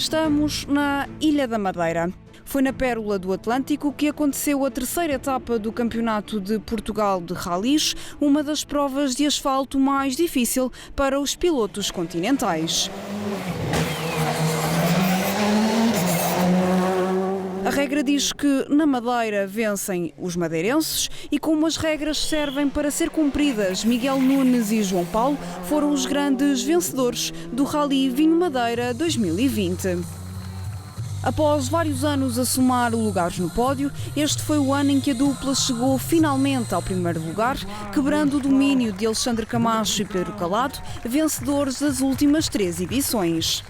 Estamos na Ilha da Madeira. Foi na Pérola do Atlântico que aconteceu a terceira etapa do Campeonato de Portugal de Rallys, uma das provas de asfalto mais difícil para os pilotos continentais. A regra diz que na Madeira vencem os madeirenses e como as regras servem para ser cumpridas, Miguel Nunes e João Paulo foram os grandes vencedores do Rally Vinho Madeira 2020. Após vários anos a somar lugares no pódio, este foi o ano em que a dupla chegou finalmente ao primeiro lugar, quebrando o domínio de Alexandre Camacho e Pedro Calado, vencedores das últimas 3 edições.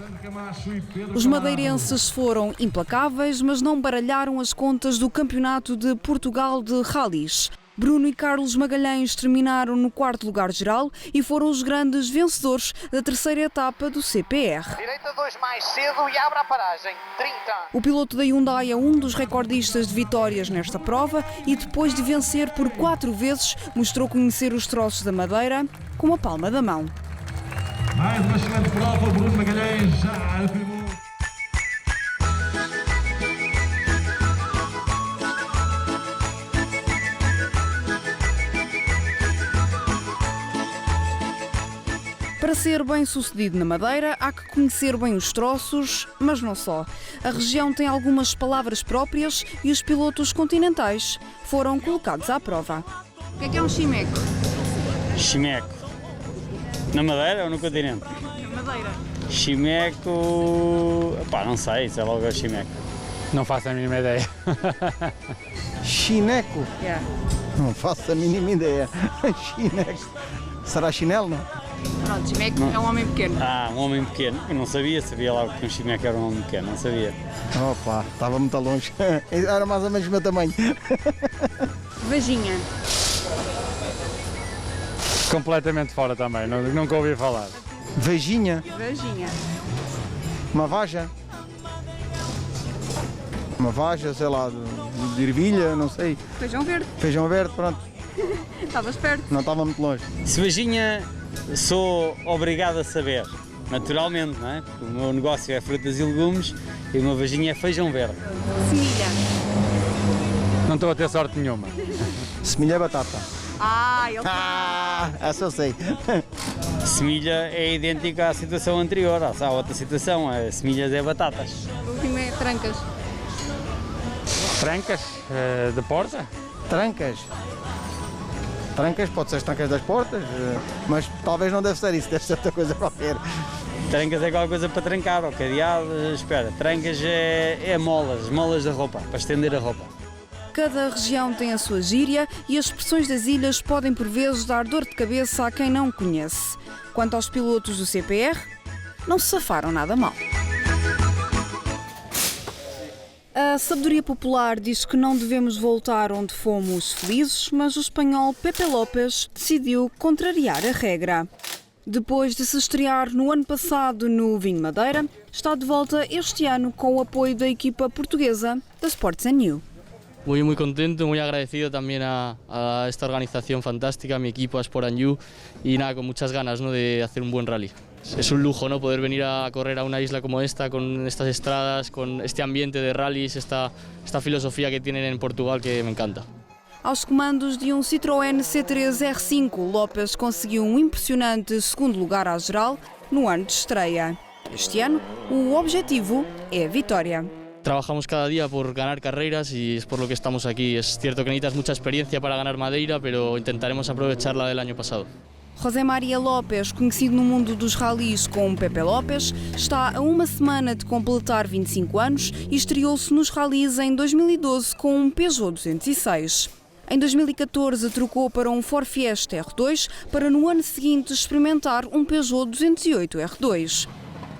Os madeirenses foram implacáveis, mas não baralharam as contas do Campeonato de Portugal de Rallys. Bruno e Carlos Magalhães terminaram no 4º lugar geral e foram os grandes vencedores da terceira etapa do CPR. Direita 2 mais cedo e abre a paragem, 30. O piloto da Hyundai é um dos recordistas de vitórias nesta prova e depois de vencer por 4 vezes, mostrou conhecer os troços da Madeira com a palma da mão. Mais uma excelente prova, Bruno Magalhães já afirmou. Para ser bem sucedido na Madeira, há que conhecer bem os troços, mas não só. A região tem algumas palavras próprias e os pilotos continentais foram colocados à prova. O que é um chimeco? Chimeco. Na Madeira ou no continente? Na Madeira. Chimeco... Pá, não sei, sei logo o chimeco. Não faço a mínima ideia. Chineco? Yeah. Não faço a mínima ideia. Chineco. Será chinelo, não? Pronto, chimeco é um homem pequeno. Ah, um homem pequeno. Eu não sabia logo que um chimeco era um homem pequeno, não sabia. Opa, estava muito longe. Era mais ou menos o meu tamanho. Vagina. Completamente fora também, nunca ouvi falar. Vagina? Vagina. Uma vaja? Uma vaja, sei lá, de ervilha, não sei. Feijão verde. Feijão verde, pronto. Estavas perto. Não estava muito longe. Se vagina, sou obrigado a saber, naturalmente, não é? O meu negócio é frutas e legumes e uma vagina é feijão verde. Semilha. Não estou a ter sorte nenhuma. Semilha é batata. Ele Essa eu sei. Semilha é idêntica à situação anterior, à outra situação, semilhas é batatas. O último é trancas. Trancas de porta? Trancas. Trancas, pode ser as trancas das portas, mas talvez não deve ser isso, deve ser outra coisa qualquer. Trancas é qualquer coisa para trancar, ou cadeado, espera, trancas é molas da roupa, para estender a roupa. Cada região tem a sua gíria e as expressões das ilhas podem por vezes dar dor de cabeça a quem não conhece. Quanto aos pilotos do CPR, não se safaram nada mal. A sabedoria popular diz que não devemos voltar onde fomos felizes, mas o espanhol Pepe Lopes decidiu contrariar a regra. Depois de se estrear no ano passado no Vinho Madeira, está de volta este ano com o apoio da equipa portuguesa da Sports & Voy muy contento, muy agradecido también a esta organización fantástica, a mi equipo, a Sport & You, y nada, con muchas ganas, ¿no?, de hacer un buen rally. Es un lujo, ¿no?, poder venir a correr a una isla como esta, con estas estradas, con este ambiente de rallies, esta filosofía que tienen en Portugal que me encanta. Aos comandos de um Citroën C3 R5, Lopes conseguiu um impressionante 2º lugar à geral no ano de estreia. Este ano, o objetivo é a vitória. Trabajamos cada día por ganar carreras y es por lo que estamos aquí. Es cierto que necesitas mucha experiencia para ganar Madeira, pero intentaremos aprovecharla del año pasado. José Maria Lopes, conhecido no mundo dos rallies como Pepe Lopes, está a uma semana de completar 25 anos e estreou-se nos rallies em 2012 com um Peugeot 206. Em 2014 trocou para um Ford Fiesta R2 para no ano seguinte experimentar um Peugeot 208 R2.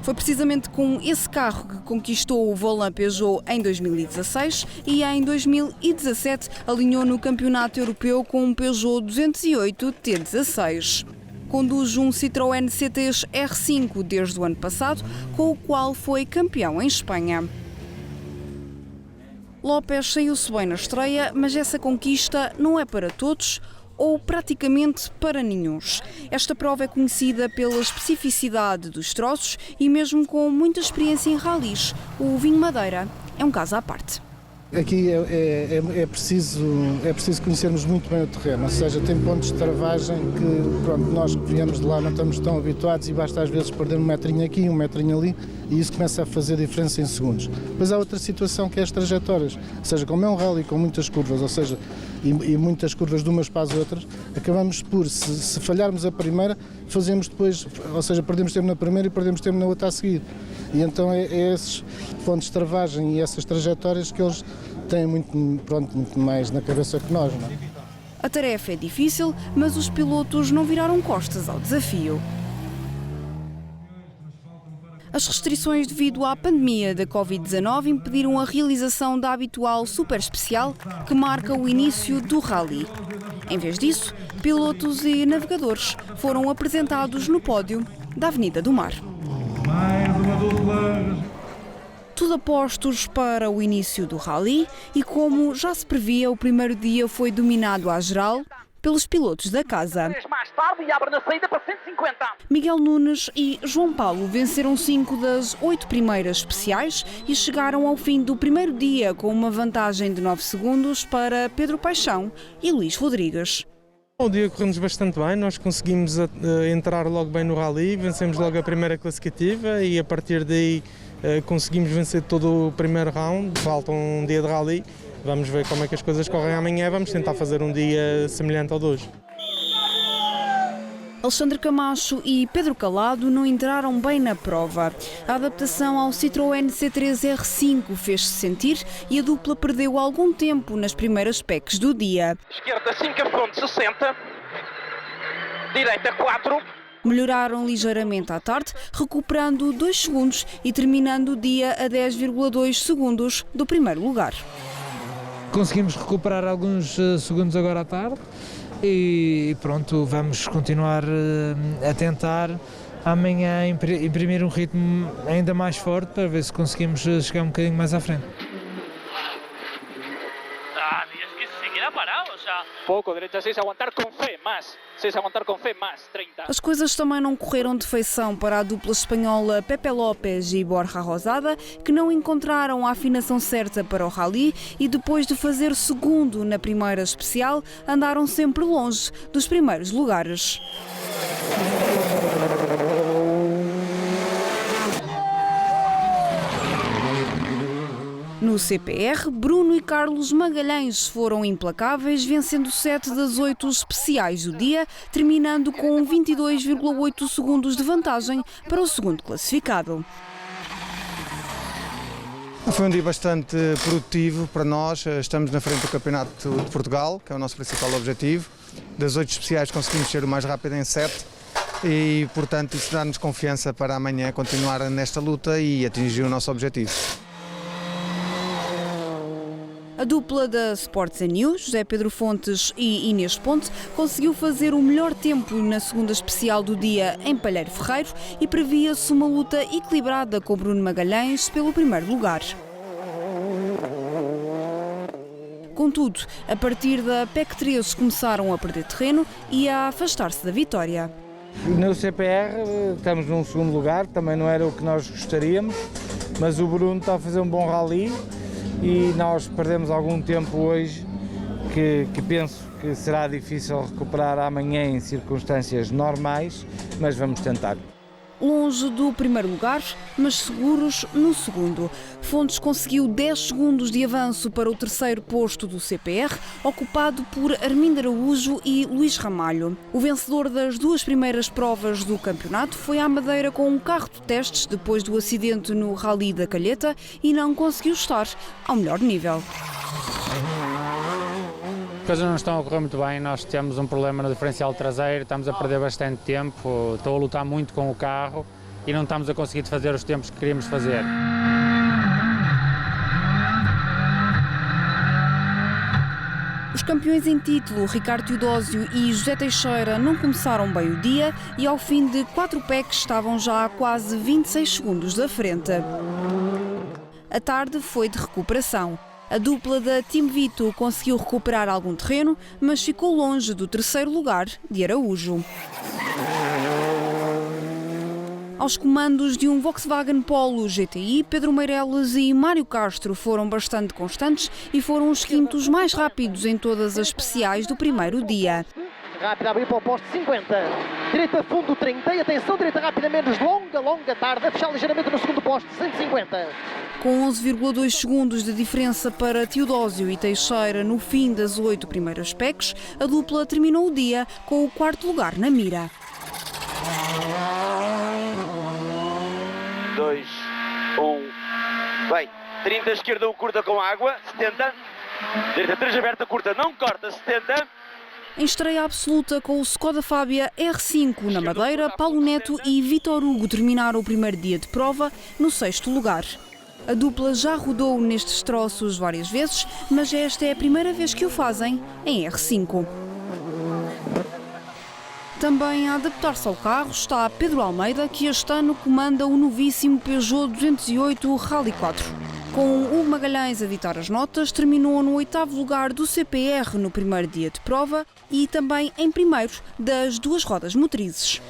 Foi precisamente com esse carro que conquistou o Volant Peugeot em 2016 e em 2017 alinhou no Campeonato Europeu com um Peugeot 208 T16. Conduz um Citroën C3 R5 desde o ano passado, com o qual foi campeão em Espanha. Lopes saiu-se bem na estreia, mas essa conquista não é para todos ou praticamente para nenhuns. Esta prova é conhecida pela especificidade dos troços e mesmo com muita experiência em ralis, o vinho Madeira é um caso à parte. Aqui é preciso conhecermos muito bem o terreno, ou seja, tem pontos de travagem que, pronto, nós que viemos de lá não estamos tão habituados e basta às vezes perder um metrinho aqui, um metrinho ali e isso começa a fazer diferença em segundos. Depois há outra situação que é as trajetórias, ou seja, como é um rally com muitas curvas, ou seja, e muitas curvas de umas para as outras, acabamos por, se falharmos a primeira, fazemos depois, ou seja, perdemos tempo na primeira e perdemos tempo na outra a seguir. E então é esses pontos de travagem e essas trajetórias que eles têm muito mais na cabeça que nós, não é? A tarefa é difícil, mas os pilotos não viraram costas ao desafio. As restrições devido à pandemia da Covid-19 impediram a realização da habitual super especial que marca o início do rally. Em vez disso, pilotos e navegadores foram apresentados no pódio da Avenida do Mar. Mais uma dupla. Tudo a postos para o início do rally e, como já se previa, o primeiro dia foi dominado à geral pelos pilotos da casa. Mais tarde e abre na saída para 150. Miguel Nunes e João Paulo venceram 5 das 8 primeiras especiais e chegaram ao fim do primeiro dia com uma vantagem de 9 segundos para Pedro Paixão e Luís Rodrigues. O dia correu-nos bastante bem, nós conseguimos entrar logo bem no rally, vencemos logo a primeira classificativa e a partir daí conseguimos vencer todo o primeiro round. Falta um dia de rally, vamos ver como é que as coisas correm amanhã, vamos tentar fazer um dia semelhante ao de hoje. Alexandre Camacho e Pedro Calado não entraram bem na prova. A adaptação ao Citroën C3 R5 fez-se sentir e a dupla perdeu algum tempo nas primeiras pecs do dia. Esquerda 5 a fundo, 60. Direita 4. Melhoraram ligeiramente à tarde, recuperando 2 segundos e terminando o dia a 10,2 segundos do primeiro lugar. Conseguimos recuperar alguns segundos agora à tarde. E pronto, vamos continuar a tentar amanhã imprimir um ritmo ainda mais forte para ver se conseguimos chegar um bocadinho mais à frente. Pouco, direita 6, aguantar com fé, mais. 6, aguantar com fé, mais. 30. As coisas também não correram de feição para a dupla espanhola Pepe López e Borja Rosada, que não encontraram a afinação certa para o rally e depois de fazer segundo na primeira especial, andaram sempre longe dos primeiros lugares. No CPR, Bruno e Carlos Magalhães foram implacáveis, vencendo 7 das 8 especiais do dia, terminando com 22,8 segundos de vantagem para o segundo classificado. Foi um dia bastante produtivo para nós, estamos na frente do Campeonato de Portugal, que é o nosso principal objetivo. Das 8 especiais conseguimos ser o mais rápido em 7 e, portanto, isso dá-nos confiança para amanhã continuar nesta luta e atingir o nosso objetivo. A dupla da Sports News, José Pedro Fontes e Inês Ponte, conseguiu fazer o melhor tempo na segunda especial do dia em Palheiro Ferreiro e previa-se uma luta equilibrada com Bruno Magalhães pelo primeiro lugar. Contudo, a partir da PEC 13 começaram a perder terreno e a afastar-se da vitória. No CPR estamos num segundo lugar, também não era o que nós gostaríamos, mas o Bruno está a fazer um bom rally. E nós perdemos algum tempo hoje que penso que será difícil recuperar amanhã em circunstâncias normais, mas vamos tentar. Longe do primeiro lugar, mas seguros no segundo. Fontes conseguiu 10 segundos de avanço para o terceiro posto do CPR, ocupado por Armindo Araújo e Luís Ramalho. O vencedor das 2 primeiras provas do campeonato foi à Madeira com um carro de testes depois do acidente no Rally da Calheta e não conseguiu estar ao melhor nível. As coisas não estão a correr muito bem, nós temos um problema no diferencial traseiro, estamos a perder bastante tempo, estou a lutar muito com o carro e não estamos a conseguir fazer os tempos que queríamos fazer. Os campeões em título, Ricardo Teodósio e José Teixeira, não começaram bem o dia e ao fim de 4 PECs estavam já a quase 26 segundos da frente. A tarde foi de recuperação. A dupla da Team Vito conseguiu recuperar algum terreno, mas ficou longe do terceiro lugar de Araújo. Aos comandos de um Volkswagen Polo GTI, Pedro Meireles e Mário Castro foram bastante constantes e foram os quintos mais rápidos em todas as especiais do primeiro dia. Rápida a abrir para o posto 50, direita fundo 30 e atenção, direita rápida menos longa tarde, a fechar ligeiramente no segundo posto 150. Com 11,2 segundos de diferença para Teodósio e Teixeira no fim das 8 primeiras PECs, a dupla terminou o dia com o quarto lugar na mira. 2, 1, vai, 30 esquerda, curta com água, 70, direita 3 aberta, curta, não corta, 70. Em estreia absoluta com o Skoda Fábia R5 na Madeira, Paulo Neto e Vítor Hugo terminaram o primeiro dia de prova no sexto lugar. A dupla já rodou nestes troços várias vezes, mas esta é a primeira vez que o fazem em R5. Também a adaptar-se ao carro está Pedro Almeida, que este ano comanda o novíssimo Peugeot 208 Rally 4. Com Hugo Magalhães a ditar as notas, terminou no 8º lugar do CPR no primeiro dia de prova e também em primeiro das duas rodas motrizes.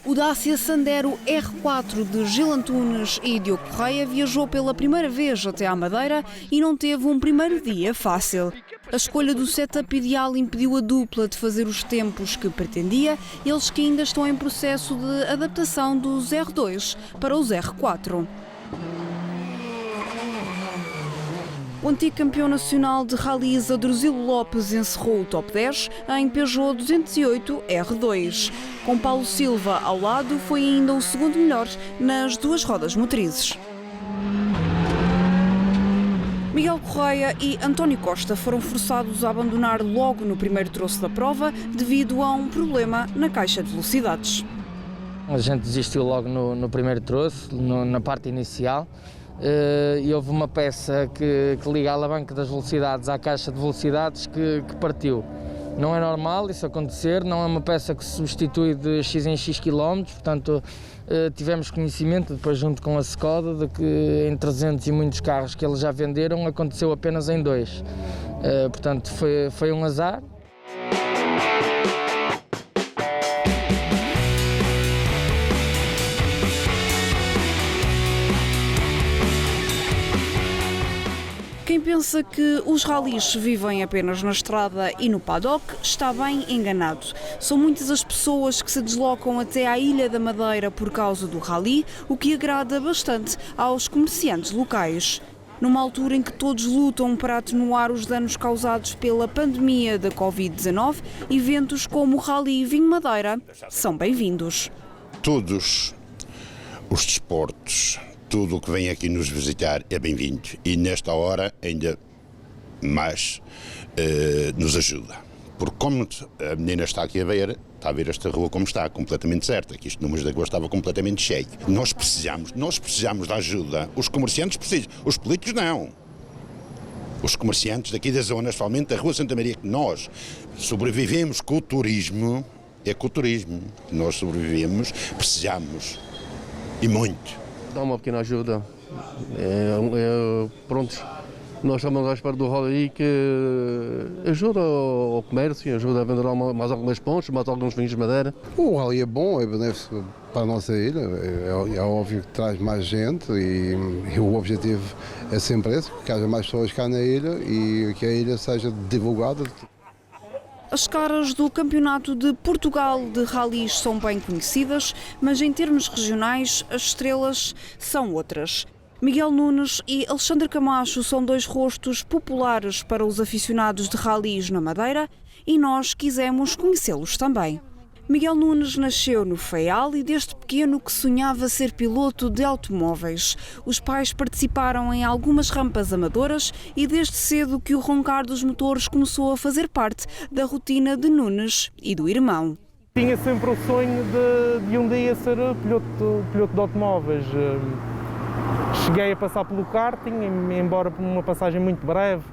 O Dacia Sandero R4 de Gil Antunes e Diogo Correia viajou pela primeira vez até à Madeira e não teve um primeiro dia fácil. A escolha do setup ideal impediu a dupla de fazer os tempos que pretendia, eles que ainda estão em processo de adaptação dos R2 para os R4. O antigo campeão nacional de rallies Adruzilo Lopes encerrou o top 10 em Peugeot 208 R2. Com Paulo Silva ao lado, foi ainda o segundo melhor nas duas rodas motrizes. Miguel Correia e António Costa foram forçados a abandonar logo no primeiro troço da prova devido a um problema na caixa de velocidades. A gente desistiu logo no primeiro troço, na parte inicial. E houve uma peça que liga a alavanca das velocidades à caixa de velocidades que partiu. Não é normal isso acontecer, não é uma peça que se substitui de x em x quilómetros, portanto tivemos conhecimento depois junto com a Skoda de que em 300 e muitos carros que eles já venderam aconteceu apenas em 2. Portanto foi um azar. Quem pensa que os rallies vivem apenas na estrada e no paddock está bem enganado. São muitas as pessoas que se deslocam até à Ilha da Madeira por causa do rally, o que agrada bastante aos comerciantes locais. Numa altura em que todos lutam para atenuar os danos causados pela pandemia da Covid-19, eventos como o Rally Vinho Madeira são bem-vindos. Todos os desportos, tudo o que vem aqui nos visitar é bem-vindo e nesta hora ainda mais nos ajuda. Porque como a menina está aqui a ver esta rua como está, completamente certa, que isto no mês de agosto estava completamente cheio. Nós precisamos de ajuda. Os comerciantes precisam, os políticos não. Os comerciantes daqui da zona, especialmente da Rua Santa Maria, que nós sobrevivemos com o turismo, é com o turismo que nós sobrevivemos, precisamos e muito. Dá uma pequena ajuda. Pronto, nós estamos à espera do rally que ajuda ao comércio, ajuda a vender mais algumas pontes, mais alguns vinhos de madeira. O rally é bom, é benéfico para a nossa ilha, é óbvio que traz mais gente e o objetivo é sempre esse, que haja mais pessoas cá na ilha e que a ilha seja divulgada. As caras do Campeonato de Portugal de Rallys são bem conhecidas, mas em termos regionais as estrelas são outras. Miguel Nunes e Alexandre Camacho são dois rostos populares para os aficionados de rallys na Madeira e nós quisemos conhecê-los também. Miguel Nunes nasceu no Faial e desde pequeno que sonhava ser piloto de automóveis. Os pais participaram em algumas rampas amadoras e desde cedo que o roncar dos motores começou a fazer parte da rotina de Nunes e do irmão. Tinha sempre o sonho de um dia ser piloto de automóveis. Cheguei a passar pelo karting, embora por uma passagem muito breve,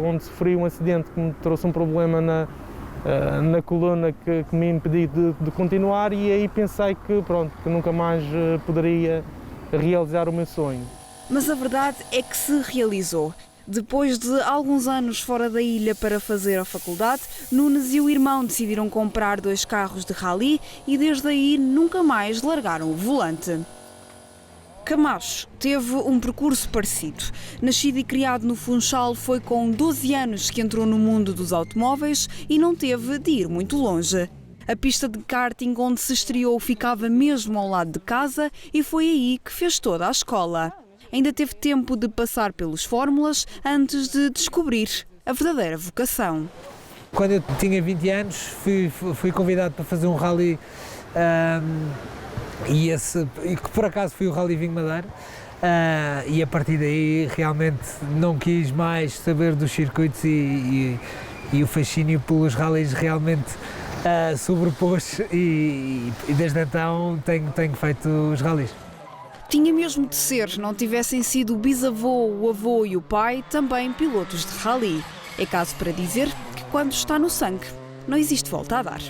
onde sofri um acidente que me trouxe um problema na coluna que me impediu de continuar e aí pensei que nunca mais poderia realizar o meu sonho. Mas a verdade é que se realizou. Depois de alguns anos fora da ilha para fazer a faculdade, Nunes e o irmão decidiram comprar 2 carros de rally e desde aí nunca mais largaram o volante. Camacho teve um percurso parecido. Nascido e criado no Funchal, foi com 12 anos que entrou no mundo dos automóveis e não teve de ir muito longe. A pista de karting onde se estreou ficava mesmo ao lado de casa e foi aí que fez toda a escola. Ainda teve tempo de passar pelos fórmulas antes de descobrir a verdadeira vocação. Quando eu tinha 20 anos fui convidado para fazer um rally e que por acaso foi o Rally Vinho Madeira e a partir daí realmente não quis mais saber dos circuitos e o fascínio pelos rallies realmente sobrepôs e desde então tenho feito os rallies. Tinha mesmo de ser, não tivessem sido o bisavô, o avô e o pai também pilotos de rally. É caso para dizer que quando está no sangue, não existe volta a dar.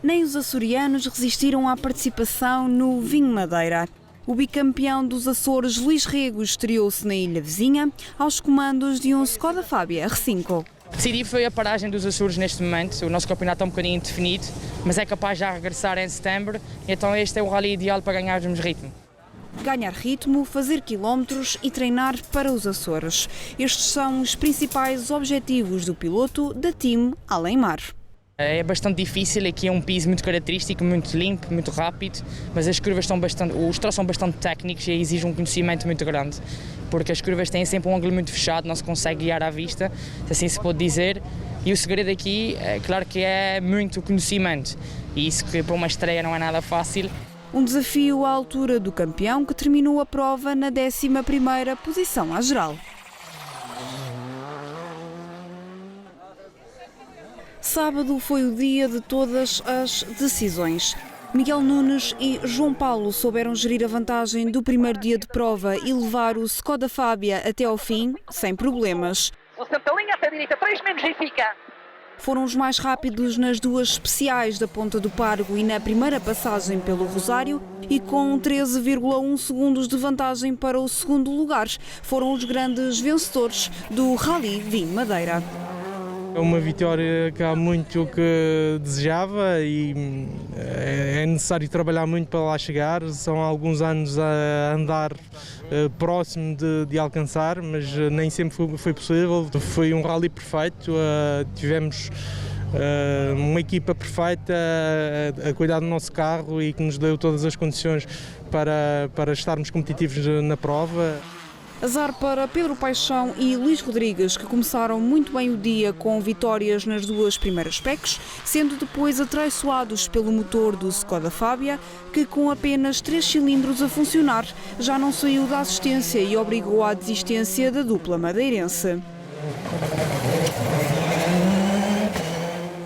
Nem os açorianos resistiram à participação no Vinho Madeira. O bicampeão dos Açores, Luís Rego, estreou-se na ilha vizinha aos comandos de um Skoda Fabia R5. Decidi foi a paragem dos Açores neste momento. O nosso campeonato é um bocadinho indefinido, mas é capaz de já regressar em setembro, então este é o rally ideal para ganharmos ritmo. Ganhar ritmo, fazer quilómetros e treinar para os Açores. Estes são os principais objetivos do piloto da Team Além Mar. É bastante difícil, aqui é um piso muito característico, muito limpo, muito rápido, mas as curvas os troços são bastante técnicos e exigem um conhecimento muito grande, porque as curvas têm sempre um ângulo muito fechado, não se consegue guiar à vista, assim se pode dizer, e o segredo aqui, é claro que é muito conhecimento, e isso que para uma estreia não é nada fácil. Um desafio à altura do campeão que terminou a prova na 11ª posição à geral. Sábado foi o dia de todas as decisões. Miguel Nunes e João Paulo souberam gerir a vantagem do primeiro dia de prova e levar o Skoda Fabia até ao fim, sem problemas. O Santalinha até a direita, 3 menos e fica. Foram os mais rápidos nas 2 especiais da Ponta do Pargo e na primeira passagem pelo Rosário e com 13,1 segundos de vantagem para o segundo lugar. Foram os grandes vencedores do Rally Vinho Madeira. É uma vitória que há muito que desejava e é necessário trabalhar muito para lá chegar. São alguns anos a andar próximo de alcançar, mas nem sempre foi possível. Foi um rally perfeito, tivemos uma equipa perfeita a cuidar do nosso carro e que nos deu todas as condições para estarmos competitivos na prova. Azar para Pedro Paixão e Luís Rodrigues, que começaram muito bem o dia com vitórias nas 2 primeiras PECs, sendo depois atraiçoados pelo motor do Skoda Fabia, que com apenas 3 cilindros a funcionar, já não saiu da assistência e obrigou à desistência da dupla madeirense.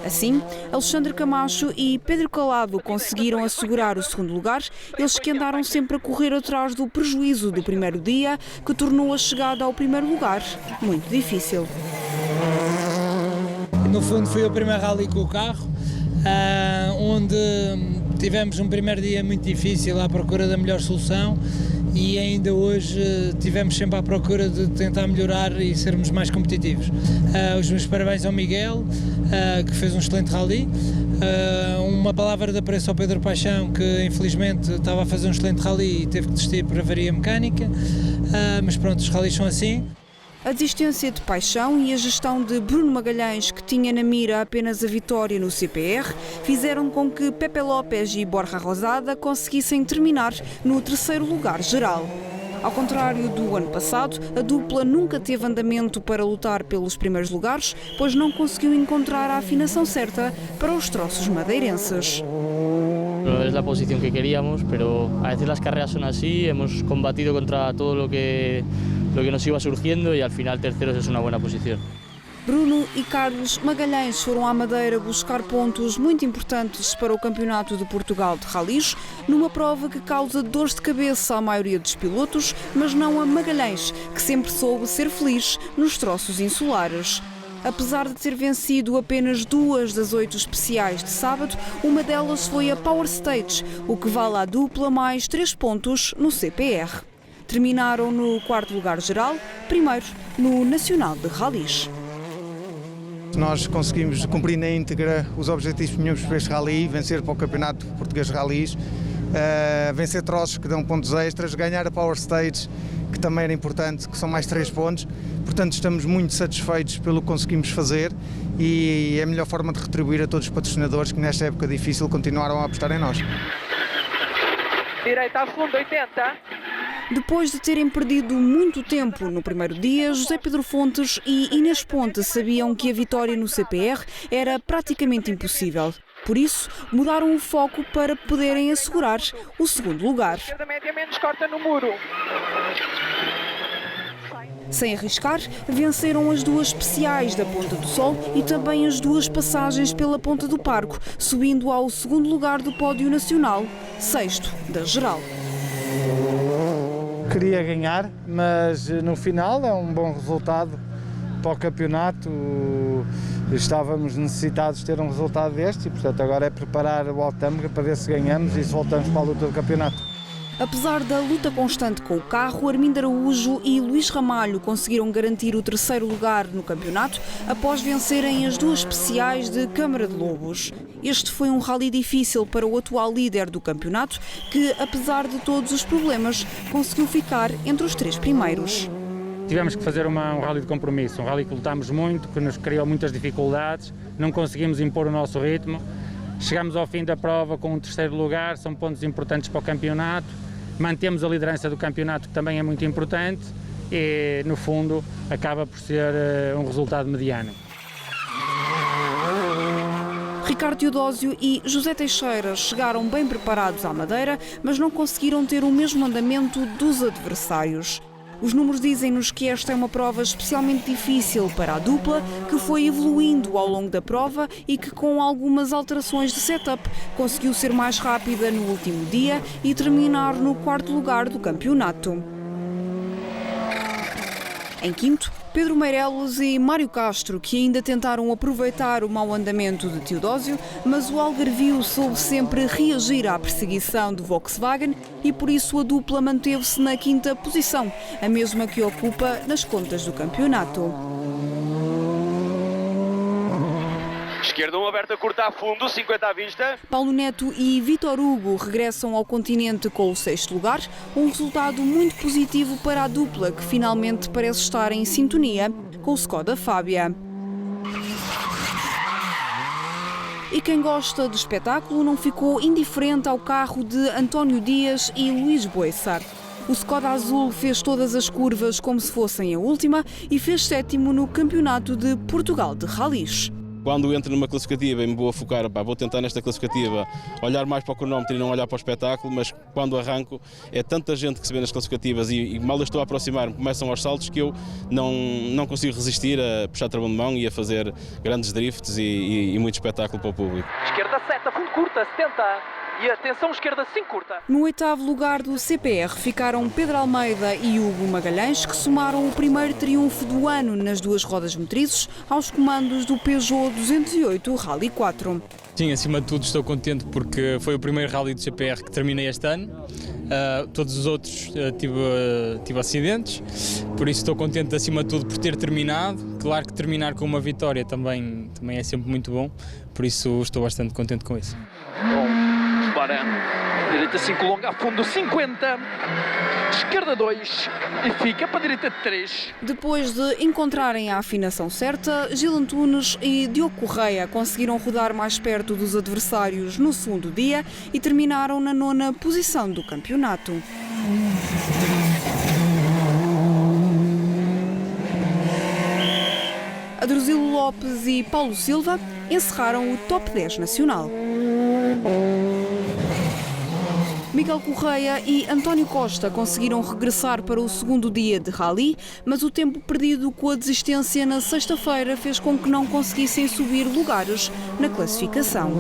Assim, Alexandre Camacho e Pedro Calado conseguiram assegurar o segundo lugar, eles que andaram sempre a correr atrás do prejuízo do primeiro dia, que tornou a chegada ao primeiro lugar muito difícil. No fundo foi o primeiro rally com o carro, onde tivemos um primeiro dia muito difícil à procura da melhor solução e ainda hoje tivemos sempre à procura de tentar melhorar e sermos mais competitivos. Os meus parabéns ao Miguel, que fez um excelente rally. Uma palavra de apreço ao Pedro Paixão, que infelizmente estava a fazer um excelente rally e teve que desistir por avaria mecânica, mas pronto, os rallies são assim. A desistência de Paixão e a gestão de Bruno Magalhães, que tinha na mira apenas a vitória no CPR, fizeram com que Pepe Lopes e Borja Rosada conseguissem terminar no 3º lugar geral. Ao contrário do ano passado, a dupla nunca teve andamento para lutar pelos primeiros lugares, pois não conseguiu encontrar a afinação certa para os troços madeirenses. No es la posición que queríamos, pero a veces las carreras son así, hemos combatido contra todo lo que nos iba surgiendo y al final terceros es una buena posición. Bruno e Carlos Magalhães foram à Madeira buscar pontos muito importantes para o Campeonato de Portugal de Rallys, numa prova que causa dores de cabeça à maioria dos pilotos, mas não a Magalhães, que sempre soube ser feliz nos troços insulares. Apesar de ter vencido apenas 2 das 8 especiais de sábado, uma delas foi a Power Stage, o que vale à dupla mais 3 pontos no CPR. Terminaram no 4º lugar geral, primeiro no Nacional de Rallys. Nós conseguimos cumprir na íntegra os objetivos que tínhamos para este rally, vencer para o Campeonato Português de Rallys, vencer troços que dão pontos extras, ganhar a Power Stage, que também era importante, que são mais 3 pontos. Portanto, estamos muito satisfeitos pelo que conseguimos fazer e é a melhor forma de retribuir a todos os patrocinadores que nesta época difícil continuaram a apostar em nós. Direita a fundo, 80. Depois de terem perdido muito tempo no primeiro dia, José Pedro Fontes e Inês Ponte sabiam que a vitória no CPR era praticamente impossível. Por isso, mudaram o foco para poderem assegurar o segundo lugar. Esquerda média menos corta no muro. Sem arriscar, venceram as 2 especiais da Ponta do Sol e também as 2 passagens pela Ponta do Parco, subindo ao segundo lugar do pódio nacional, 6º da geral. Queria ganhar, mas no final é um bom resultado para o campeonato. Estávamos necessitados de ter um resultado deste e, portanto, agora é preparar o Altamira para ver se ganhamos e se voltamos para a luta do campeonato. Apesar da luta constante com o carro, Armindo Araújo e Luís Ramalho conseguiram garantir o 3º lugar no campeonato após vencerem as 2 especiais de Câmara de Lobos. Este foi um rally difícil para o atual líder do campeonato, que, apesar de todos os problemas, conseguiu ficar entre os 3 primeiros. Tivemos que fazer um rally de compromisso, um rally que lutámos muito, que nos criou muitas dificuldades, não conseguimos impor o nosso ritmo. Chegamos ao fim da prova com o 3º lugar, são pontos importantes para o campeonato. Mantemos a liderança do campeonato, que também é muito importante, e no fundo acaba por ser um resultado mediano. Ricardo Teodósio e José Teixeira chegaram bem preparados à Madeira, mas não conseguiram ter o mesmo andamento dos adversários. Os números dizem-nos que esta é uma prova especialmente difícil para a dupla, que foi evoluindo ao longo da prova e que, com algumas alterações de setup, conseguiu ser mais rápida no último dia e terminar no 4º lugar do campeonato. Em 5º, Pedro Meireles e Mário Castro, que ainda tentaram aproveitar o mau andamento de Teodósio, mas o algarvio soube sempre reagir à perseguição do Volkswagen e por isso a dupla manteve-se na 5ª posição, a mesma que ocupa nas contas do campeonato. Esquerda, aberta, curta a fundo, 50 à vista. Paulo Neto e Vítor Hugo regressam ao continente com o 6º lugar, um resultado muito positivo para a dupla, que finalmente parece estar em sintonia com o Skoda Fábia. E quem gosta de espetáculo não ficou indiferente ao carro de António Dias e Luís Boissar. O Skoda Azul fez todas as curvas como se fossem a última e fez 7º no Campeonato de Portugal de Rallys. Quando entro numa classificativa e me vou a focar, vou tentar nesta classificativa olhar mais para o cronómetro e não olhar para o espetáculo, mas quando arranco é tanta gente que se vê nas classificativas e mal eu estou a aproximar-me, começam aos saltos que eu não consigo resistir a puxar travão de mão e a fazer grandes drifts e muito espetáculo para o público. Esquerda seta, fundo curta, 70. E atenção, esquerda 5 curta. No 8º lugar do CPR ficaram Pedro Almeida e Hugo Magalhães, que somaram o primeiro triunfo do ano nas 2 rodas motrizes aos comandos do Peugeot 208 Rally 4. Sim, acima de tudo estou contente porque foi o primeiro rally do CPR que terminei este ano. Todos os outros tive acidentes, por isso estou contente acima de tudo por ter terminado. Claro que terminar com uma vitória também é sempre muito bom, por isso estou bastante contente com isso. Para direita 5 longa, a fundo 50, esquerda 2 e fica para a direita 3. Depois de encontrarem a afinação certa, Gil Antunes e Diogo Correia conseguiram rodar mais perto dos adversários no segundo dia e terminaram na 9ª posição do campeonato. Adruzilo Lopes e Paulo Silva encerraram o top 10 nacional. Miguel Correia e António Costa conseguiram regressar para o segundo dia de rally, mas o tempo perdido com a desistência na sexta-feira fez com que não conseguissem subir lugares na classificação.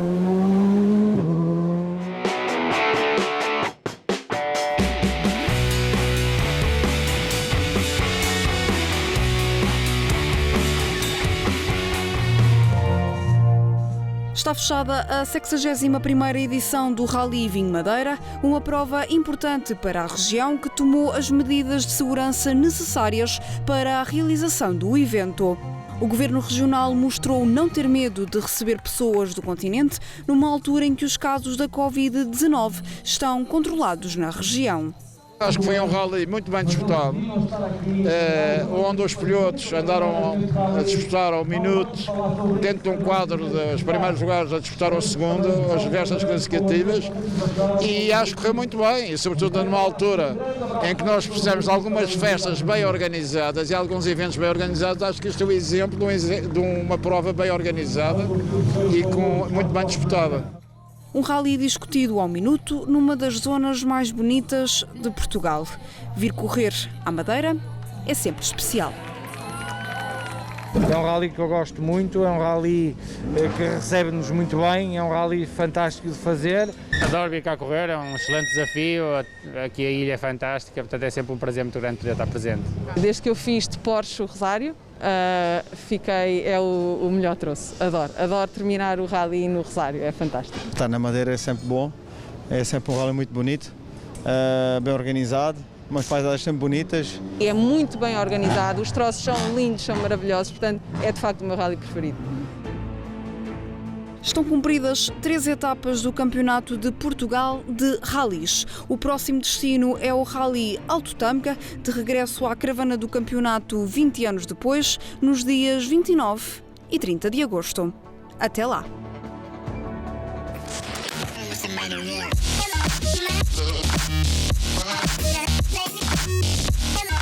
Está fechada a 61ª edição do Rally Vinho Madeira, uma prova importante para a região que tomou as medidas de segurança necessárias para a realização do evento. O Governo Regional mostrou não ter medo de receber pessoas do continente numa altura em que os casos da Covid-19 estão controlados na região. Acho que foi um rally muito bem disputado, onde os pilotos andaram a disputar ao minuto, dentro de um quadro dos primeiros lugares a disputar ao segundo, as diversas classificativas, e acho que correu muito bem, e sobretudo numa altura em que nós precisamos de algumas festas bem organizadas e alguns eventos bem organizados. Acho que isto é o exemplo de uma prova bem organizada e muito bem disputada. Um rally discutido ao minuto numa das zonas mais bonitas de Portugal. Vir correr à Madeira é sempre especial. É um rally que eu gosto muito, é um rally que recebe-nos muito bem, é um rally fantástico de fazer. Adoro vir cá correr, é um excelente desafio, aqui a ilha é fantástica, portanto é sempre um prazer muito grande poder estar presente. Desde que eu fiz de Porsche o Rosário, é o melhor troço, adoro terminar o rally no Rosário, é fantástico. Estar na Madeira é sempre bom, é sempre um rally muito bonito, bem organizado, umas paisagens sempre bonitas. É muito bem organizado, os troços são lindos, são maravilhosos, portanto é de facto o meu rally preferido. Estão cumpridas 3 etapas do Campeonato de Portugal de Rallys. O próximo destino é o Rally Alto Tâmega, de regresso à caravana do campeonato 20 anos depois, nos dias 29 e 30 de agosto. Até lá! Yeah.